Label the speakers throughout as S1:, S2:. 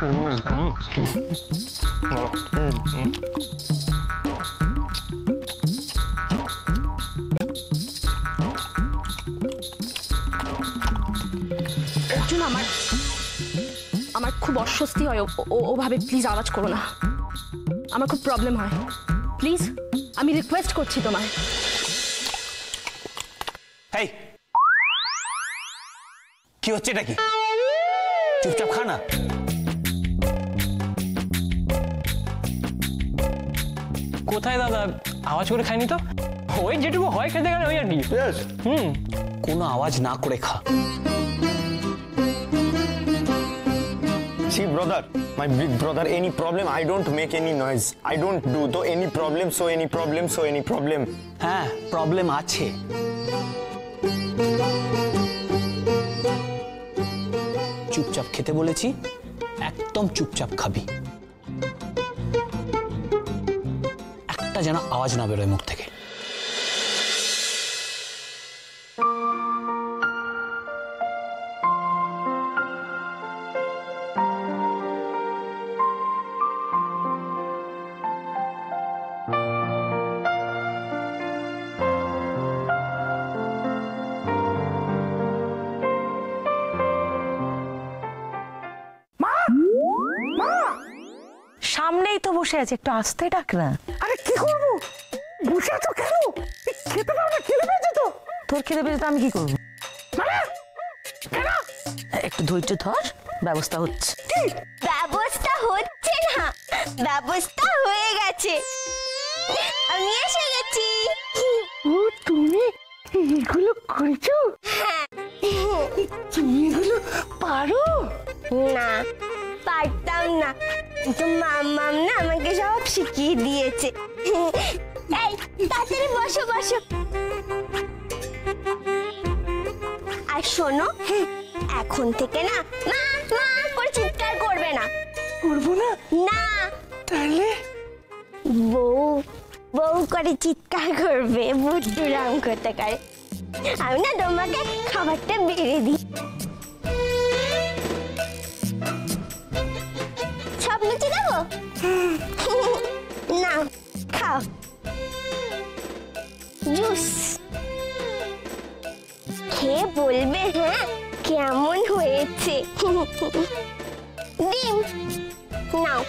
S1: অর্জুন, আমার খুব অস্বস্তি হয় ওভাবে, প্লিজ আওয়াজ করো না, আমার খুব প্রবলেম হয়, প্লিজ আমি রিকোয়েস্ট করছি তোমায়।
S2: এই কি হচ্ছে, এটা কি? চুপচাপ খা না।
S3: কোথায় দাদা? আওয়াজ করে খাইনি তো, ওই যেটুকু হয় খেতে গেলে ওই আর কি।
S2: কোনো আওয়াজ না করে খা।
S4: See brother, my big brother, any problem I don't make any noise. I don't do. Though any problem, so any problem, so any problem.
S2: হ্যাঁ, প্রবলেম আছে। চুপচাপ খেতে বলেছি, একদম চুপচাপ খাবি, একটা যেন আওয়াজ না বেরোয় মুখ থেকে।
S5: সামনেই তো বসে আছে, একটু আস্তে ডাক না।
S6: আরে কি করবো, বসে আছো কেন? খেতে দাও না, খিদে পেয়েছে তো।
S5: তোর খিদে পেয়েছে তো আমি কি করবো?
S6: মানে
S5: একটু ধৈর্য ধর, ব্যবস্থা হচ্ছে।
S7: ব্যবস্থা হচ্ছে না, ব্যবস্থা হয়ে গেছে, আমি এসে গেছি।
S6: ও তুমি এগুলো করেছো? তুমি এগুলো পারো?
S7: না, পারতাম না, কিন্তু মাম্মাম না আমাকে সব শিখিয়ে দিয়েছে। এই তাড়াতাড়ি বসো বসো। আর শোনো, এখন থেকে না মা মা করে চিৎকার করবে না।
S6: করবো না?
S7: না।
S6: তাহলে
S7: বউ বউ করে চিৎকার করবে, বুদ্ধুরাম করতে পারে। আমি না তোমাকে খাবারটা বেড়ে দিই। সব লুচি দেবো? না, খাও জুস, খেয়ে বলবে হ্যাঁ কেমন হয়েছে। ডিম নাও,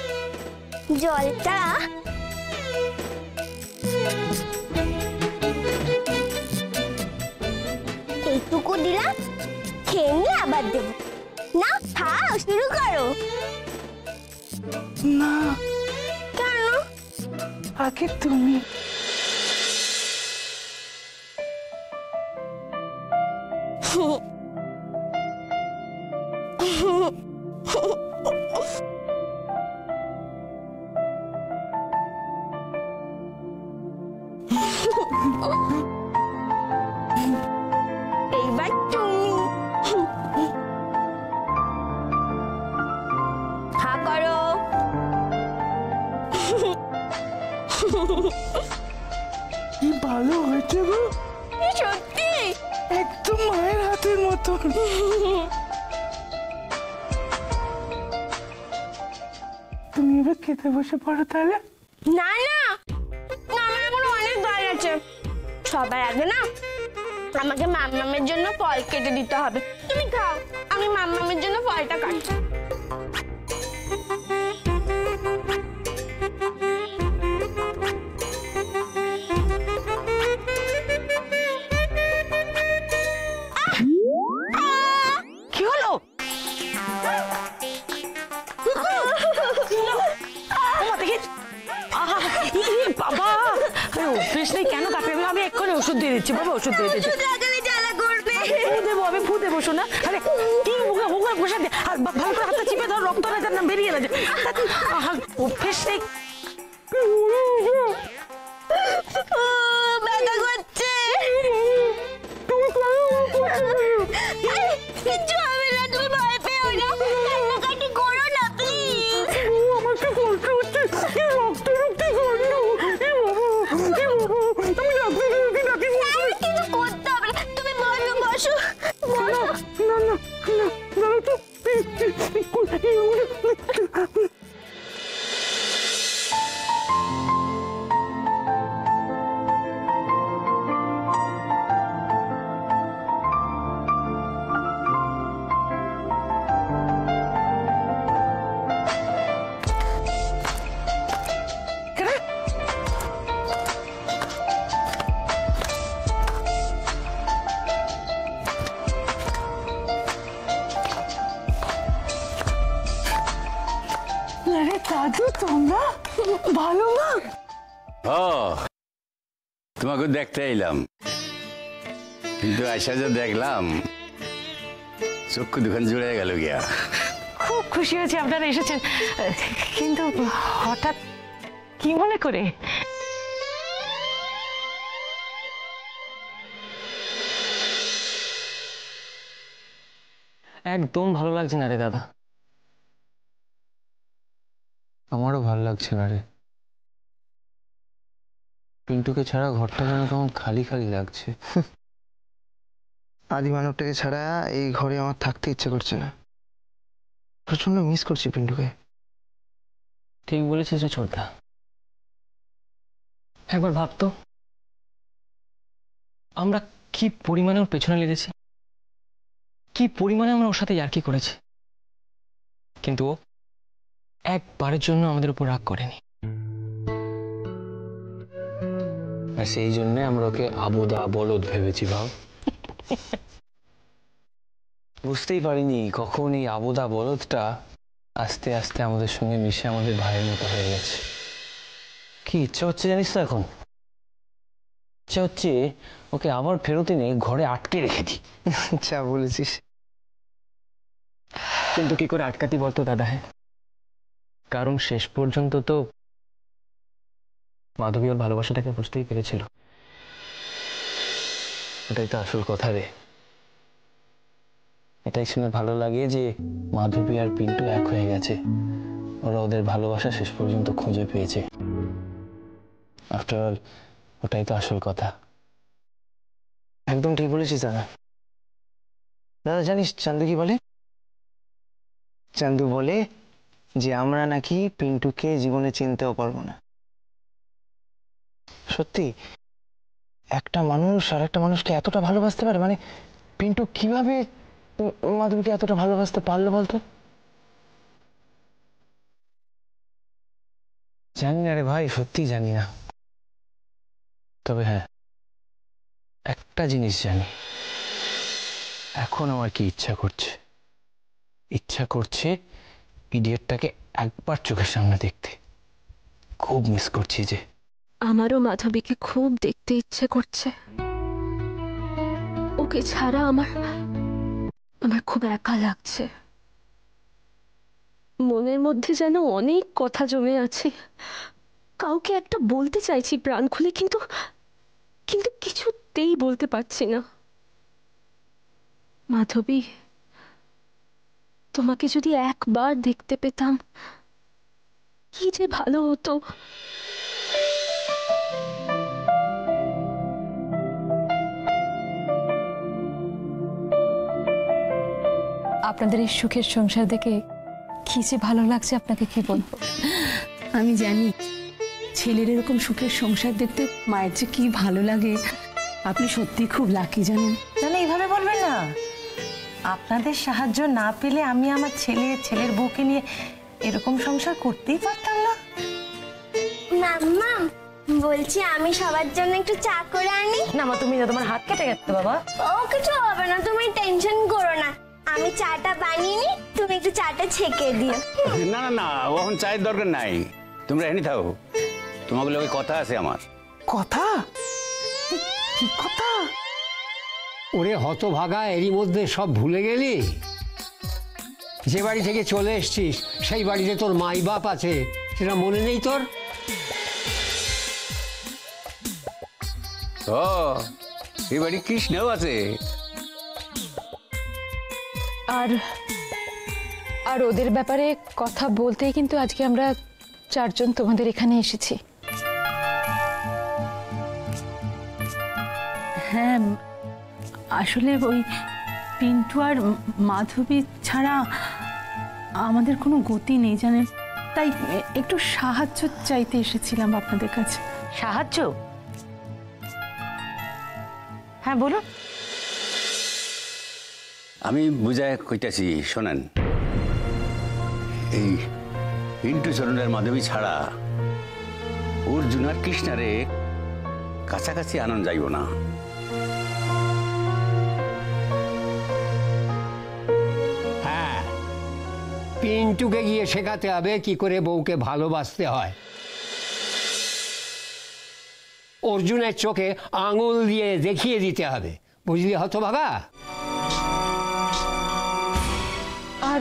S7: জলটা এইটুকু দিলাম, খেয়ে নিয়ে আবার দেবো। না খাও, শুরু করো।
S6: না।
S7: কেন?
S6: আগে তুমি।
S7: এইবার তুমি হা করো।
S6: কি ভালো হয়েছে গো,
S7: সত্যি
S6: একদম মায়ের হাতের মতন। তুমি এবার খেতে বসে পড়ো তাহলে।
S7: না না, আমার এখনো অনেক কাজ আছে। সবার আগে না আমাকে মাম্মামের জন্য ফল কেটে দিতে হবে। তুমি খাও, আমি মাম্মামের জন্য ফলটা কাটছি।
S5: কি হলো? বাবা অভ্যেস নেই, কেন কাটবে? আমি এক্ষুনি ওষুধ দিয়ে দিচ্ছি বাবা, ওষুধ দিয়ে দিচ্ছি। আমি ফু দেবো শোনা। আরে কি মুখে মুখে বসে দে, আর ভালো করে হাতটা চিপে ধর, রক্ত না যেন বেরিয়ে না। অভ্যেস নেই।
S7: ব্যথা করছে, কিচ্ছু হবে না, তুমি ভয় পেও না, কান্নাকাটি করো না প্লিজ।
S6: আমাকে কষ্ট হচ্ছে, রক্ত রক্ত গন্ধ। আমি ডাক্তার
S7: কিছু করতে হবে না, তুমি বসো বসো।
S6: না না না না, দাঁড়াও তো।
S5: দাদু তোমরা ভালো মা?
S8: ও তোমাকে দেখতে এলাম, কিন্তু আশা যে দেখলাম চক্ষু দুখান জুড়ে গেল গিয়া।
S5: খুব খুশি হয়েছি আপনারা এসেছেন, কিন্তু হঠাৎ কি মনে করে?
S3: একদম ভালো লাগছে না রে দাদা।
S9: আমারও ভালো লাগছে না রে। পিন্টুকে ছাড়া ঘরটা যেন কেমন খালি খালি লাগছে। আদি মানবটাকে ছাড়া এই ঘরে আমার থাকতে ইচ্ছে করছে না। প্রচন্ড মিস করছি পিন্টুকে।
S3: ঠিক বলেছিস রে ছোটদা। একবার ভাবতো আমরা কি পরিমাণে ওর পেছনে লেগেছি, কি পরিমাণে আমরা ওর সাথে ইয়ার্কি করেছি, কিন্তু ও একবারের জন্য আমাদের উপর রাগ করেনি।
S9: আর সেই জন্য আমরা ওকে আবোদা বলদ ভেবেছি ভাব। বুঝতেই পারিনি কখন এই আবোদা বলদটা আস্তে আস্তে আমাদের সঙ্গে মিশে আমাদের ভাইয়ের মতো হয়ে গেছে। কি ইচ্ছা হচ্ছে জানিস তো এখন? ইচ্ছা হচ্ছে ওকে আবার ফেরত এনে ঘরে আটকে রেখে দিই। যা বলেছিস।
S3: কিন্তু কি করে আটকাতি বলতো দাদা? হ্যাঁ, কারণ শেষ পর্যন্ত তো মাধবী ওর ভালোবাসাটাকে বুঝতেই পেরেছিল।
S9: ওটাই তো আসল কথা রে। এটাই শুনে ভালো লাগে যে মাধবী আর পিন্টু এক হয়ে গেছে। ওরা ওদের ভালোবাসা শেষ পর্যন্ত খুঁজে পেয়েছে। আফটার অল ওটাই তো আসল কথা। একদম ঠিক বলেছিস দাদা। দাদা জানিস চান্দু কি বলে? চান্দু বলে যে আমরা নাকি পিন্টুকে জীবনে চিনতেও পারবো না। সত্যি, একটা মানুষ আর একটা মানুষকে এতটা ভালোবাসতে পারে? মানে পিন্টু কিভাবে মাধবীকে এতটা ভালোবাসতে পারলো বলতো? জানি না রে ভাই, সত্যি জানি না। তবে হ্যাঁ, একটা জিনিস জানি, এখন আমার কি ইচ্ছা করছে। ইচ্ছা করছে ইডিয়েটটাকে একবার চোখের সামনে দেখতে। খুব মিস করছি যে।
S1: আমারও মাধবীকে খুব দেখতে ইচ্ছে করছে। ওকে ছাড়া আমার খুব একা লাগছে। মনের মধ্যে যেন অনেক কথা জমে আছে। কাউকে একটা বলতে চাইছি প্রাণ খুলে, কিন্তু কিন্তু কিছুতেই বলতে পারছি না। মাধবী, তোমাকে যদি একবার দেখতে পেতাম কি যে ভালো হতো।
S10: আপনাদের এই সুখের সংসার দেখে কি যে ভালো লাগছে আপনাকে কি বলবো।
S5: আমি জানি ছেলের এরকম সুখের সংসার দেখতে মায়ের যে কি ভালো লাগে। আপনি সত্যি খুব লাকি জানেন।
S11: না না, এইভাবে বলবেন না। আপনাদের সাহায্য না পেলে আমি আমার ছেলের বউকে নিয়ে এরকম সংসার করতেই পারতাম না।
S7: মাম্মা বলছি আমি সবার জন্য একটু চা করে আনি।
S11: না মা, তুমি না, তোমার হাত কেটে গেছে বাবা।
S7: ও কিছু হবে না, তুমি টেনশন করো না। আমি চাটা বানিয়ে নি, তুমি একটু চাটা ছেঁকে দিও।
S8: না না না, এখন চায়ের দরকার নাই, তোমরা এনে থাও। তোমাকে লোকে কথা আছে আমার।
S6: কথা? কি কথা?
S12: ওরে হতভাগা, এরই মধ্যে সব ভুলে গেলি? যে বাড়ি থেকে চলে এসছিস সেই বাড়িতে তোর মাই বাপ আছে, সেটা মনে নেই তোর?
S8: ও, এই বাড়ি কৃষ্ণও আছে।
S10: আর ওদের ব্যাপারে কথা বলতেই কিন্তু আজকে আমরা চারজন তোমাদের এখানে এসেছি।
S5: হ্যাঁ, আসলে ওই পিন্টু আর মাধবী ছাড়া আমাদের কোনো গতি নেই জানেন। তাই একটু সাহায্য চাইতে এসেছিলাম আপনাদের কাছে।
S11: সাহায্য? হ্যাঁ বলুন।
S8: আমি বুঝায় কইতাছি, শোনেন। এই পিন্টু চরণের মাধবী ছাড়া অর্জুন আর কৃষ্ণারে কাছাকাছি আনন্দ যাইব না।
S12: হ্যাঁ, পিন্টুকে গিয়ে শেখাতে হবে কি করে বউকে ভালোবাসতে হয়। অর্জুনের চোখে আঙুল দিয়ে দেখিয়ে দিতে হবে, বুঝলি হতভাগা?
S10: আর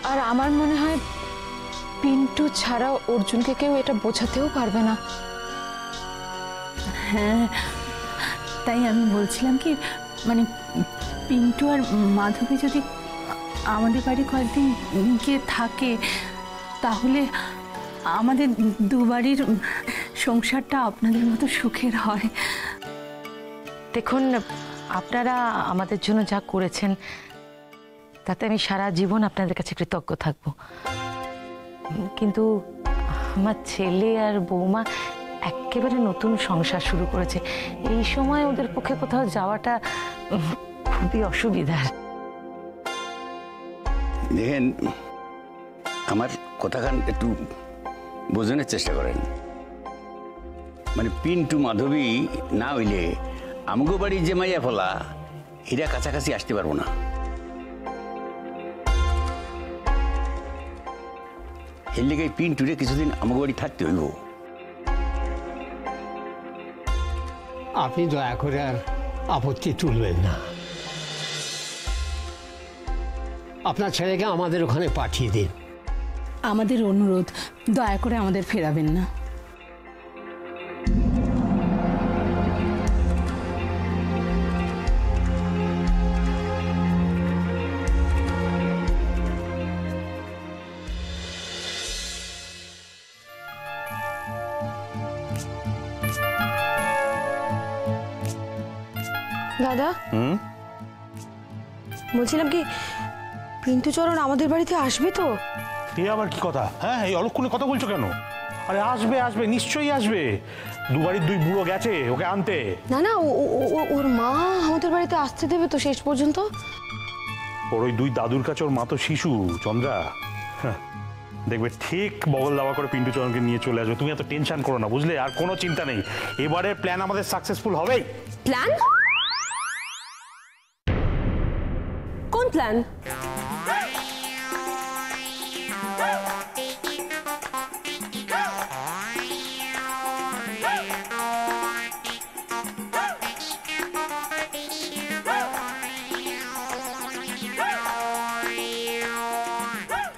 S10: আর আমার মনে হয় পিন্টু ছাড়া অর্জুনকে কেউ এটা বোঝাতেও পারবে না।
S5: হ্যাঁ, তাই আমি বলছিলাম কি, মানে পিন্টু আর মাধবী যদি আমাদের বাড়ি কয়েকদিন গিয়ে থাকে, তাহলে আমাদের দুবাড়ির সংসারটা আপনাদের মতো সুখের হয়।
S11: দেখুন, আপনারা আমাদের জন্য যা করেছেন তাতে আমি সারা জীবন আপনাদের কাছে কৃতজ্ঞ থাকব। কিন্তু আমার ছেলে আর বৌমা একেবারে নতুন সংসার শুরু করেছে, এই সময় ওদের পক্ষে কোথাও যাওয়াটা খুবই অসুবিধার।
S8: দেখেন, আমার কথাখান একটু বোঝানোর চেষ্টা করেন। মানে পিন্টু মাধবী না হইলে আমগো বাড়ির যে মাইয়া ফলা এরা কাছাকাছি আসতে পারবো না। এর লেগে পিন্টুরে কিছুদিন আমগো বাড়ি থাকতে হইব।
S12: আপনি দয়া করে আর আপত্তি তুলবেন না। আপনার ছেলেকে আমাদের ওখানে পাঠিয়ে দিন।
S5: আমাদের অনুরোধ, দয়া করে আমাদের ফেরাবেন না।
S1: দাদা, বলছিলাম কি পিন্টু চরণ আমাদের বাড়িতে আসবে তো?
S13: এ আবার কি কথা? হ্যাঁ, এই অলক্ষণে কথা বলছো কেন? আরে আসবে আসবে, নিশ্চয়ই আসবে। দুবাড়ির দুই বুড়ো গেছে ওকে আনতে।
S1: না না, ওর মা আমাদের বাড়িতে আসতে দেবে তো শেষ পর্যন্ত?
S13: ওর ওই দুই দাদুর কাছে ওর মা তো শিশু চন্দ্রা। হ্যাঁ, দেখবে ঠিক বগল দাওয়া করে পিন্টু চরণকে নিয়ে চলে আসবে। তুমি এত টেনশন করো না, বুঝলে? আর কোনো চিন্তা নেই, এবারের প্ল্যান আমাদের সাকসেসফুল হবেই।
S1: প্ল্যান? কোন প্ল্যান?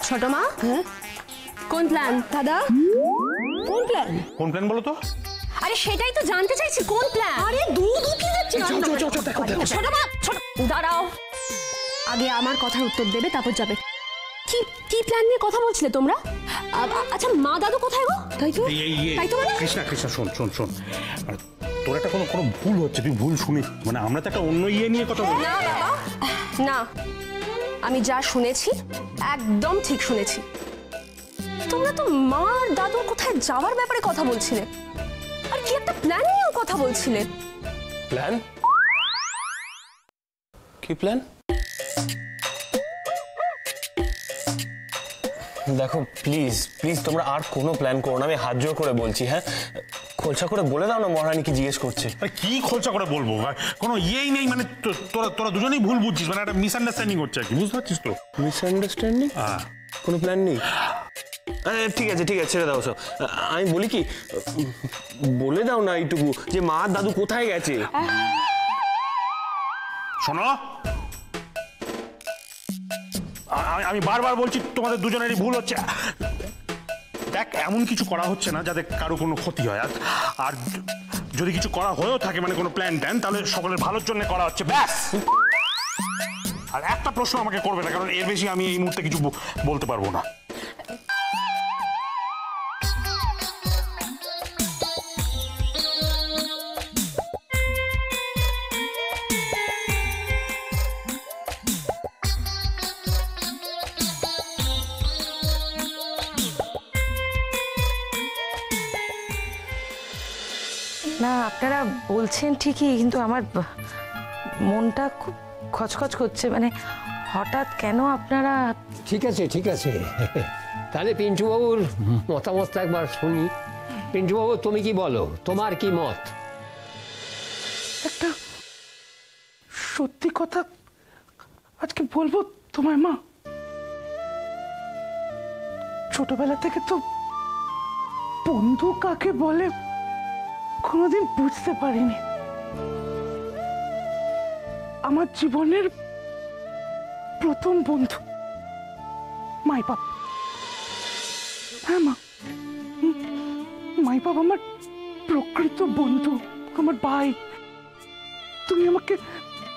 S1: ছোট মা, কোন প্ল্যান দাদা? কোন প্ল্যান?
S13: কোন প্ল্যান বলো তো?
S1: আরে সেটাই তো জানতে চাইছি, কোন প্ল্যান? আরে দূর উঠে যাচ্ছে। ছোট মা, দাঁড়াও, আগে আমার কথার উত্তর দেবে, তারপর যাবে। কি কি প্ল্যান নিয়ে কথা বলছিলে তোমরা? আচ্ছা, মা দাদু কোথায় গো? তাই তো, তাই তো মানে?
S13: কৃষ্ণা কৃষ্ণা, শোন শোন শোন, তোর একটা কোনো কোনো ভুল হচ্ছে, তুই ভুল শুনিস। মানে আমরা তো একটা অন্য ইয়ে নিয়ে কথা বলি।
S1: না বাবা, না, আমি যা শুনেছি একদম ঠিক শুনেছি। তোমরা তো মা আর দাদুর কোথায় যাওয়ার ব্যাপারে কথা বলছিলে, আর কি একটা প্ল্যান নিয়েও কথা বলছিলে।
S2: প্ল্যান? কি প্ল্যান? দেখো প্লিজ প্লিজ, তোমরা আর কোনো প্ল্যান করো না, আমি হাত জোর করে বলছি। হ্যাঁ, খোলসা করে বলে দাও না মহারানী কি জিজ্ঞেস করছে।
S13: কি খোলসা করে বলবো? কোনো ইয়েই নেই, মানে তোরা তোরা দুজনেই ভুল বুঝছিস, মানে একটা মিসআন্ডারস্ট্যান্ডিং হচ্ছে আর কি, বুঝতে পারছিস তো?
S2: মিসআন্ডারস্ট্যান্ডিং? কোনো প্ল্যান নেই? ঠিক আছে ঠিক আছে, ছেড়ে দাও সব। আমি বলি কি, বলে দাও না এইটুকু যে মা আর দাদু কোথায় গেছে।
S13: শোনো, আমি বারবার বলছি তোমাদের দুজনেরই ভুল হচ্ছে। দেখ, এমন কিছু করা হচ্ছে না যাতে কারো কোনো ক্ষতি হয়, আর যদি কিছু করা হয়েও থাকে, মানে কোনো প্ল্যান ট্যান, তাহলে সকলের ভালোর জন্য করা হচ্ছে, ব্যাস। আর একটা প্রশ্ন আমাকে করবে না, কারণ এর বেশি আমি এই মুহূর্তে কিছু বলতে পারবো না।
S11: না, আপনারা বলছেন ঠিকই, কিন্তু আমার মনটা খুব খচখচ করছে। মানে হঠাৎ কেন আপনারা?
S12: ঠিক আছে ঠিক আছে, তাহলে পিন্টুবাবুর মতামতটা একবার শুনি। পিন্টুবাবু, তুমি কি বলো, তোমার কি মত?
S6: একটা সত্যি কথা আজকে বলবো তোমায় মা। ছোটবেলা থেকে তো বন্ধু কাকে বলে কোনোদিন বুঝতে পারিনি। আমার জীবনের প্রথম বন্ধু মাই বাপ। হ্যাঁ মা, মাই বাপ আমার প্রকৃত বন্ধু, আমার ভাই। তুমি আমাকে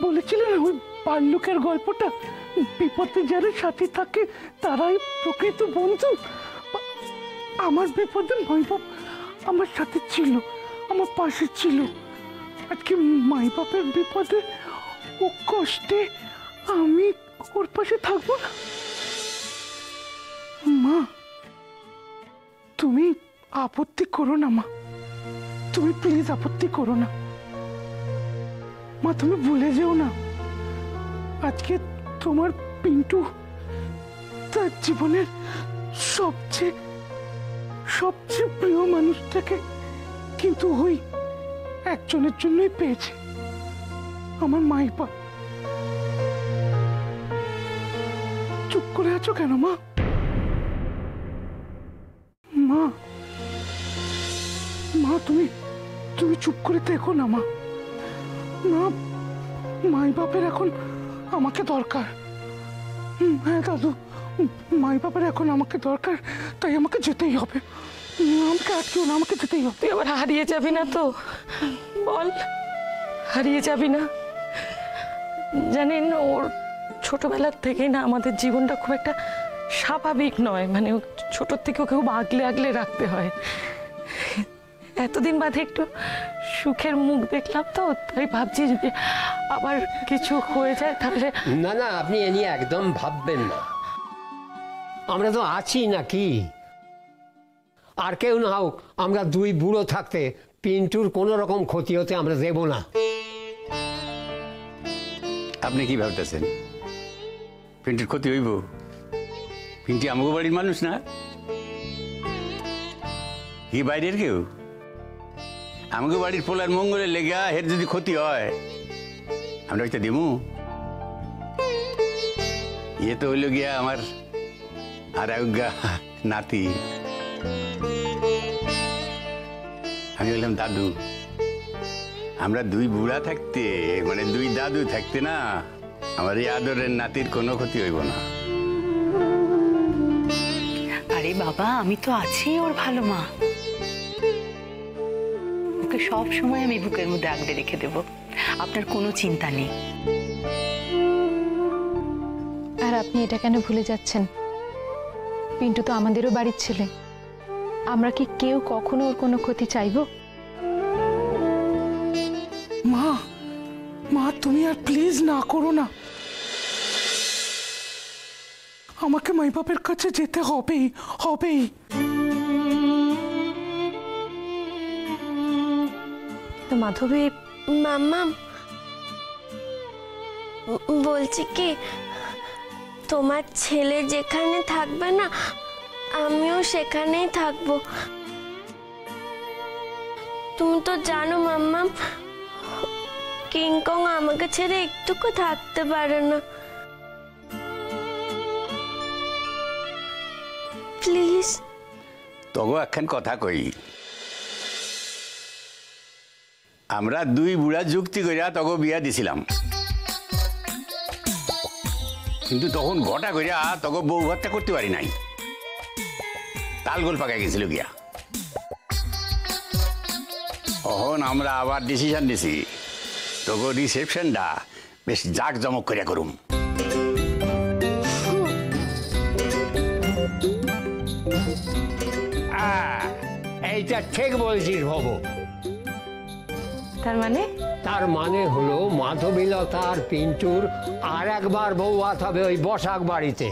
S6: বলেছিলে না ওই বাল্যকের গল্পটা, বিপদে যারা সাথে থাকে তারাই প্রকৃত বন্ধু। আমার বিপদে মাই বাপ আমার সাথে ছিল, আমার পাশে ছিল। আজকে মাই বাপের বিপদে ও কষ্টে আমি ওর পাশে থাকবো না? মা তুমি আপত্তি করো না মা, তুমি প্লিজ আপত্তি করো না মা। তুমি ভুলে যেও না আজকে তোমার পিন্টু তার জীবনের সবচেয়ে সবচেয়ে প্রিয় মানুষটাকে কিন্তু ওই একজনের জন্যই পেয়েছে, আমার মাই বাপ। চুপ করে আছো কেন মা? মা মা তুমি তুমি চুপ করে দেখো না মা। মা মাই বাপের এখন আমাকে দরকার। হ্যাঁ দাদু, মাই বাপের এখন আমাকে দরকার, তাই আমাকে যেতেই হবে। আমাকে আটকেও না, আমাকে যেতেই হবে।
S11: তুই আবার হারিয়ে যাবি না তো? বল, হারিয়ে যাবি না? জানেন, ওর ছোটবেলার থেকেই না আমাদের জীবনটা খুব একটা স্বাভাবিক নয়, মানে ছোটোর থেকে ওকে খুব আগলে আগলে রাখতে হয়। এতদিন বাদে একটু সুখের মুখ দেখলাম তো, তাই ভাবছি যে আবার কিছু হয়ে যায় তাহলে।
S12: না না, আপনি এ নিয়ে একদম ভাববেন না, আমরা তো আছি নাকি। আর কেউ না হোক, আমরা দুই বুড়ো থাকতে পিন্টুর কোনো রকম ক্ষতি হতে আমরা দেব না।
S8: আপনি কি ভাবতেছেন পিন্টুর ক্ষতি হইব? পিন্টু আমাকে বাড়ির মানুষ না, কি বাইরের কেউ। আমাকে বাড়ির পোলার মঙ্গলের লেগা হের যদি ক্ষতি হয় আমরা হয়তো দেবো। ইয়ে তো হইল গিয়া আমার আর নাতি, আমি বললাম দাদু। আমরা দুই বুড়া থাকতে, মানে দুই দাদু থাকতে না, আমার এই আদরের নাতির কোনো ক্ষতি হইব না।
S14: আরে বাবা, আমি তো আছি ওর ভালো মা। ওকে সব সময় আমি বুকের মধ্যে আগলে রেখে দেব, আপনার কোনো চিন্তা নেই।
S10: আর আপনি এটা কেন ভুলে যাচ্ছেন? পিন্টু তো আমাদেরও বাড়ির ছেলে। আমরা কি কেউ কখনো ওর কোনো ক্ষতি চাইবো?
S6: মা মা তুমি আর প্লিজ না করো না, আমাকে মাই বাপের কাছে যেতে হবেই হবেই।
S7: মাধবী মাম্মা, বলছি কি, তোমার ছেলে যেখানে থাকবে না আমিও সেখানেই থাকবো। তুমি তো জানো মাম্মা, কিংকং আমাকে ছেড়ে একটুকু থাকতে পারে না। প্লিজ।
S8: তগো একখান কথা কই, আমরা দুই বুড়া যুক্তি করিয়া তগো বিয়া দিছিলাম, কিন্তু তখন ঘটা করিয়া তগো বউ হত্যা করতে পারি নাই, তালগোল পাকা গেছিল গিয়া। তখন আমরা আবার ডিসিশন দিছি তগো রিসেপশনটা বেশ জাঁকজমক করিয়া করুম।
S12: এইটা ঠিক বলছিস ভব। তার মানে হলো মাধবীলতা আর পিন্টুর আর একবার বউ হবে ওই বসাক বাড়িতে।